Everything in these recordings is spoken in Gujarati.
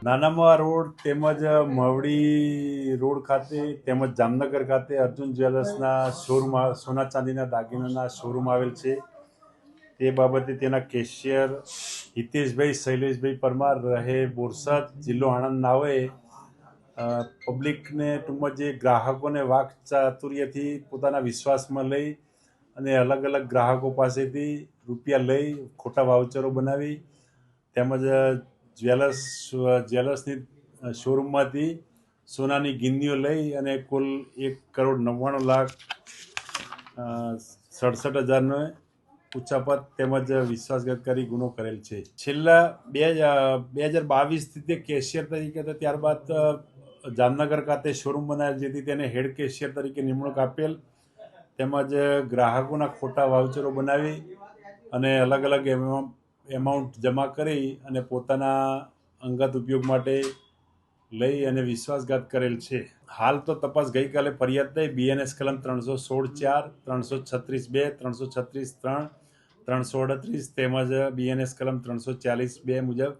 નાનામાં રોડ તેમજ મવડી રોડ ખાતે તેમજ જામનગર ખાતે અર્જુન જ્વેલર્સના શોરૂમ સોના ચાંદીના દાગીનાના શોરૂમ આવેલ છે. તે બાબતે તેના કેશિયર હિતેશભાઈ શૈલેષભાઈ પરમાર રહે બોરસદ જિલ્લો આણંદ નાઓએ પબ્લિકને ટૂંકમાં જે ગ્રાહકોને વાક ચાતુર્યથી પોતાના વિશ્વાસમાં લઈ અને અલગ અલગ ગ્રાહકો પાસેથી રૂપિયા લઈ ખોટા વાઉચરો બનાવી તેમજ જ્વેલર્સની શોરૂમમાંથી સોનાની ગિન્નીઓ લઈ અને કુલ 1,99,67,000નો ઉચ્ચાપત તેમજ વિશ્વાસઘાત કરી ગુનો કરેલ છે. છેલ્લા 2022થી તે કેશિયર તરીકે હતા. ત્યારબાદ જામનગર ખાતે શોરૂમ બનાવેલ, જેથી તેને હેડ કેશિયર તરીકે નિમણૂક આપેલ તેમજ ગ્રાહકોના ખોટા વાઉચરો બનાવી અને અલગ અલગ એમાઉન્ટ જમા કરી અને પોતાના અંગત ઉપયોગ માટે લઈ અને વિશ્વાસઘાત કરેલ છે. હાલ તો તપાસ ગઈકાલે ફરિયાદ થઈ BNS કલમ 316(4), 336(2), 336(3), 338 તેમજ BNS કલમ 340(2) મુજબ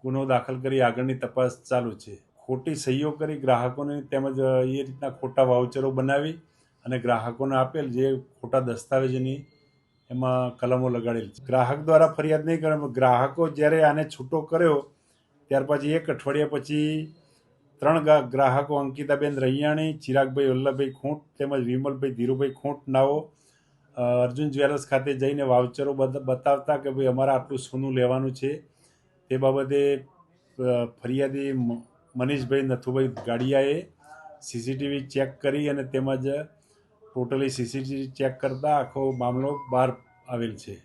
ગુનો દાખલ કરી આગળની તપાસ ચાલુ છે. ખોટી સહીઓ કરી ગ્રાહકોને તેમજ એ રીતના ખોટા વાઉચરો બનાવી અને ગ્રાહકોને આપેલ, જે ખોટા દસ્તાવેજોની એમાં કલમો લગાડેલ છે. ગ્રાહક દ્વારા ફરિયાદ નહીં કરે, ગ્રાહકો જ્યારે આને છૂટો કર્યો ત્યાર પછી 1 અઠવાડિયા પછી 3 ગ્રાહકો અંકિતાબેન રૈયાણી, ચિરાગભાઈ વલ્લભભાઈ ખૂંટ તેમજ વિમલભાઈ ધીરુભાઈ ખૂંટ નાઓ અર્જુન જ્વેલર્સ ખાતે જઈને વાઉચરો બતાવતા કે ભાઈ અમારે આટલું સોનું લેવાનું છે. તે બાબતે ફરિયાદી મનીષભાઈ નથુભાઈ ગાડિયાએ CCTV ચેક કરી અને તેમજ ટોટલી CCTV ચેક કરતા આખો મામલો બહાર આવેલ છે.